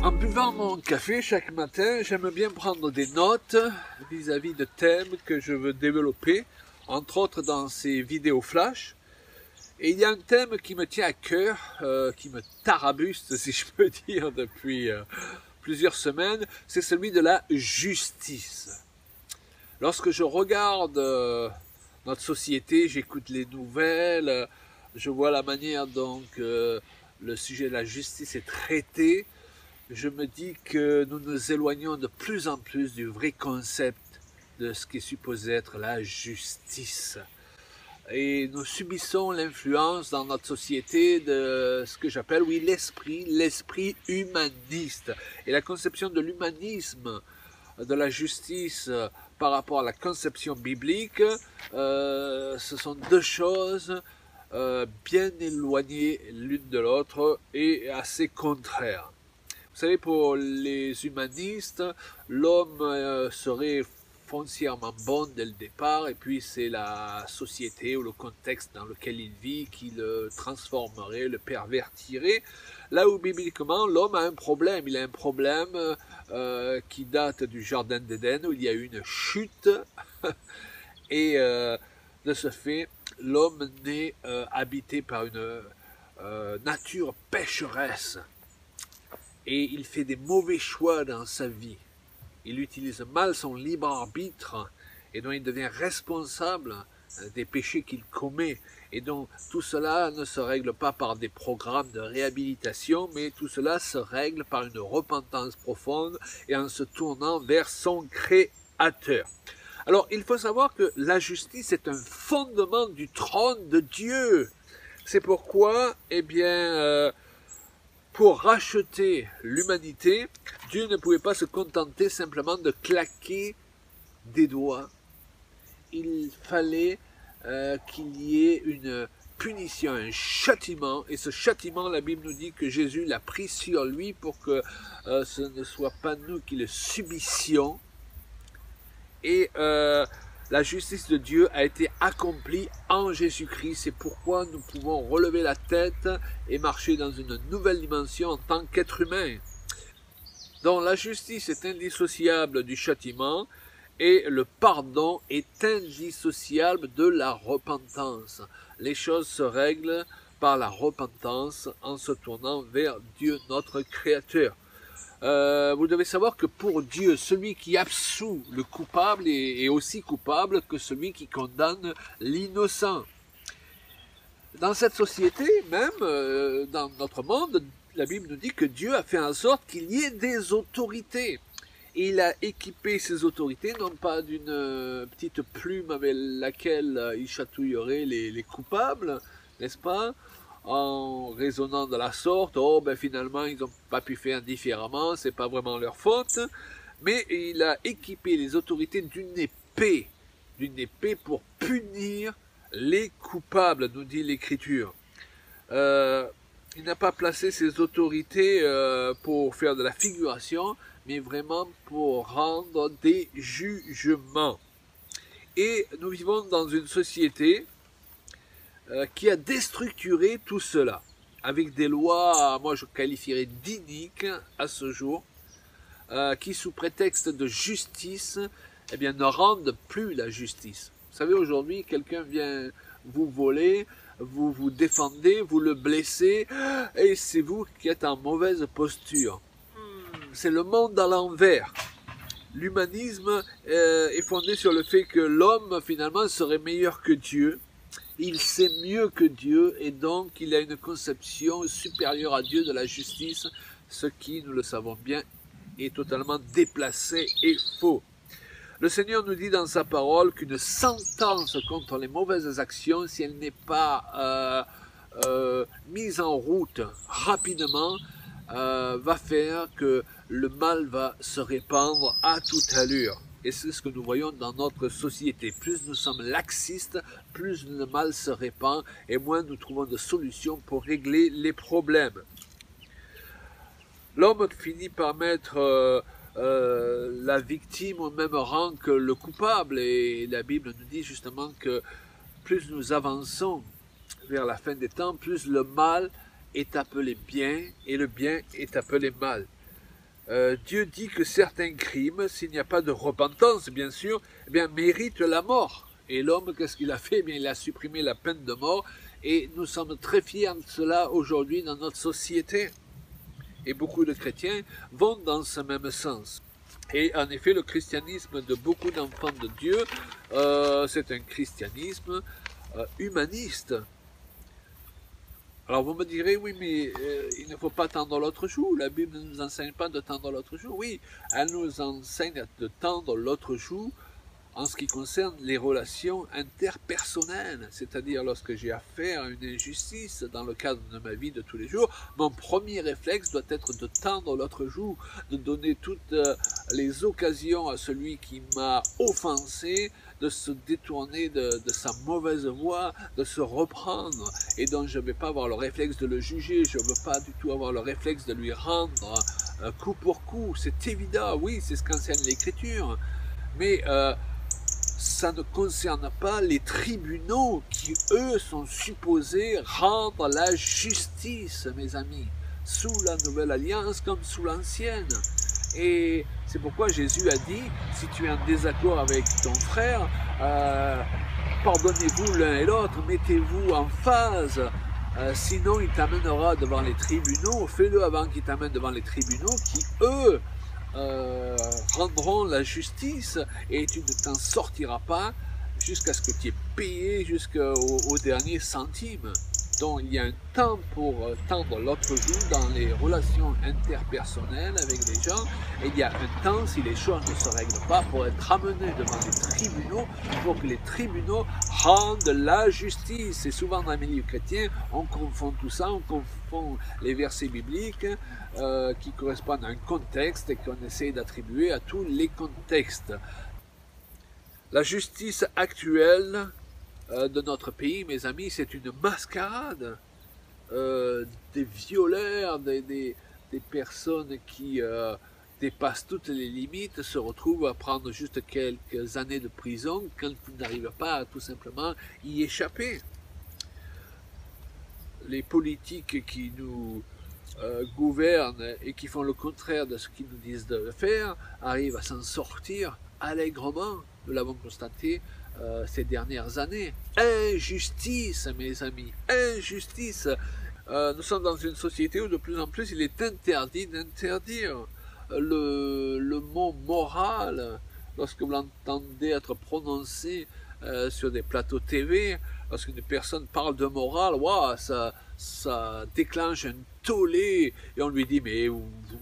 En buvant mon café chaque matin, j'aime bien prendre des notes vis-à-vis de thèmes que je veux développer, entre autres dans ces vidéos flash. Et il y a un thème qui me tient à cœur, qui me tarabuste, si je peux dire, depuis plusieurs semaines, c'est celui de la justice. Lorsque je regarde notre société, j'écoute les nouvelles, je vois la manière dont le sujet de la justice est traité, je me dis que nous nous éloignons de plus en plus du vrai concept de ce qui est supposé être la justice. Et nous subissons l'influence dans notre société de ce que j'appelle, oui, l'esprit humaniste. Et la conception de l'humanisme, de la justice par rapport à la conception biblique, ce sont deux choses bien éloignées l'une de l'autre et assez contraires. Vous savez, pour les humanistes, l'homme serait foncièrement bon dès le départ, et puis c'est la société ou le contexte dans lequel il vit qui le transformerait, le pervertirait. Là où bibliquement, l'homme a un problème. Il a un problème qui date du Jardin d'Éden, où il y a eu une chute, et de ce fait, l'homme naît habité par une nature pécheresse. Et il fait des mauvais choix dans sa vie. Il utilise mal son libre arbitre et donc il devient responsable des péchés qu'il commet. Et donc tout cela ne se règle pas par des programmes de réhabilitation, mais tout cela se règle par une repentance profonde et en se tournant vers son Créateur. Alors il faut savoir que la justice est un fondement du trône de Dieu. C'est pourquoi, eh bien, pour racheter l'humanité, Dieu ne pouvait pas se contenter simplement de claquer des doigts. Il fallait qu'il y ait une punition, un châtiment. Et ce châtiment, la Bible nous dit que Jésus l'a pris sur lui pour que ce ne soit pas nous qui le subissions. Et la justice de Dieu a été accomplie en Jésus-Christ. C'est pourquoi nous pouvons relever la tête et marcher dans une nouvelle dimension en tant qu'être humain. Donc la justice est indissociable du châtiment et le pardon est indissociable de la repentance. Les choses se règlent par la repentance en se tournant vers Dieu notre Créateur. Vous devez savoir que pour Dieu, celui qui absout le coupable est aussi coupable que celui qui condamne l'innocent. Dans cette société, même dans notre monde, la Bible nous dit que Dieu a fait en sorte qu'il y ait des autorités. Et il a équipé ces autorités, non pas d'une petite plume avec laquelle il chatouillerait les coupables, n'est-ce pas ? En raisonnant de la sorte, oh ben finalement ils n'ont pas pu faire différemment, c'est pas vraiment leur faute, mais il a équipé les autorités d'une épée pour punir les coupables, nous dit l'Écriture. Il n'a pas placé ces autorités pour faire de la figuration, mais vraiment pour rendre des jugements. Et nous vivons dans une société qui a déstructuré tout cela, avec des lois, moi je qualifierais d'iniques à ce jour, qui sous prétexte de justice, eh bien, ne rendent plus la justice. Vous savez, aujourd'hui, quelqu'un vient vous voler, vous vous défendez, vous le blessez, et c'est vous qui êtes en mauvaise posture. C'est le monde à l'envers. L'humanisme est fondé sur le fait que l'homme, finalement, serait meilleur que Dieu. Il sait mieux que Dieu et donc il a une conception supérieure à Dieu de la justice, ce qui, nous le savons bien, est totalement déplacé et faux. Le Seigneur nous dit dans sa parole qu'une sentence contre les mauvaises actions, si elle n'est pas mise en route rapidement, va faire que le mal va se répandre à toute allure. Et c'est ce que nous voyons dans notre société. Plus nous sommes laxistes, plus le mal se répand et moins nous trouvons de solutions pour régler les problèmes. L'homme finit par mettre la victime au même rang que le coupable. Et la Bible nous dit justement que plus nous avançons vers la fin des temps, plus le mal est appelé bien et le bien est appelé mal. Dieu dit que certains crimes, s'il n'y a pas de repentance, bien sûr, eh bien, méritent la mort. Et l'homme, qu'est-ce qu'il a fait? Eh bien, il a supprimé la peine de mort. Et nous sommes très fiers de cela aujourd'hui dans notre société. Et beaucoup de chrétiens vont dans ce même sens. Et en effet, le christianisme de beaucoup d'enfants de Dieu, c'est un christianisme humaniste. Alors vous me direz, oui, mais il ne faut pas tendre l'autre joue. La Bible ne nous enseigne pas de tendre l'autre joue. Oui, elle nous enseigne de tendre l'autre joue en ce qui concerne les relations interpersonnelles, c'est-à-dire lorsque j'ai affaire à une injustice dans le cadre de ma vie de tous les jours, mon premier réflexe doit être de tendre l'autre joue, de donner toutes les occasions à celui qui m'a offensé de se détourner de sa mauvaise voie, de se reprendre, et donc je ne vais pas avoir le réflexe de le juger, je ne veux pas du tout avoir le réflexe de lui rendre coup pour coup, c'est évident, oui, c'est ce qu'enseigne l'Écriture, mais ça ne concerne pas les tribunaux qui, eux, sont supposés rendre la justice, mes amis, sous la nouvelle alliance comme sous l'ancienne. Et c'est pourquoi Jésus a dit, si tu es en désaccord avec ton frère, pardonnez-vous l'un et l'autre, mettez-vous en phase, sinon il t'amènera devant les tribunaux, fais-le avant qu'il t'amène devant les tribunaux qui, eux, rendront la justice et tu ne t'en sortiras pas jusqu'à ce que tu aies payé jusqu'au dernier centime. Donc il y a un temps pour tendre l'autre joue dans les relations interpersonnelles avec les gens, et il y a un temps, si les choses ne se règlent pas, pour être amené devant les tribunaux, pour que les tribunaux rendent la justice. Et souvent dans les milieux chrétiens, on confond tout ça, on confond les versets bibliques qui correspondent à un contexte et qu'on essaie d'attribuer à tous les contextes. La justice actuelle de notre pays, mes amis, c'est une mascarade des violeurs, des personnes qui dépassent toutes les limites, se retrouvent à prendre juste quelques années de prison quand ils n'arrivent pas à tout simplement y échapper. Les politiques qui nous gouvernent et qui font le contraire de ce qu'ils nous disent de faire arrivent à s'en sortir allègrement. Nous l'avons constaté ces dernières années. Injustice, mes amis, injustice. Nous sommes dans une société où de plus en plus il est interdit d'interdire. Le mot moral, lorsque vous l'entendez être prononcé sur des plateaux TV, lorsqu'une personne parle de morale, wow, ça déclenche un tollé, et on lui dit, mais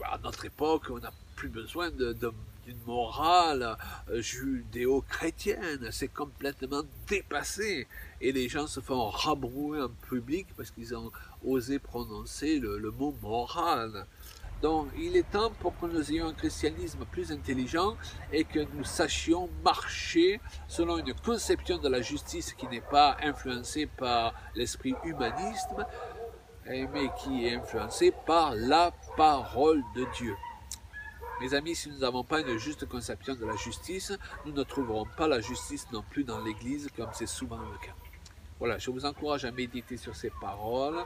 à notre époque, on n'a plus besoin d'une morale judéo-chrétienne, c'est complètement dépassé, et les gens se font rabrouer en public parce qu'ils ont osé prononcer le mot morale. Donc il est temps pour que nous ayons un christianisme plus intelligent et que nous sachions marcher selon une conception de la justice qui n'est pas influencée par l'esprit humaniste, mais qui est influencée par la parole de Dieu. Mes amis, si nous n'avons pas une juste conception de la justice, nous ne trouverons pas la justice non plus dans l'Église, comme c'est souvent le cas. Voilà, je vous encourage à méditer sur ces paroles.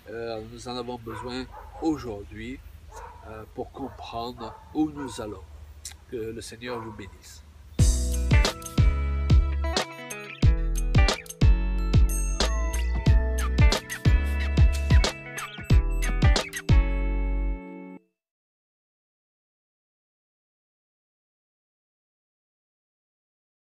Nous en avons besoin aujourd'hui pour comprendre où nous allons. Que le Seigneur vous bénisse.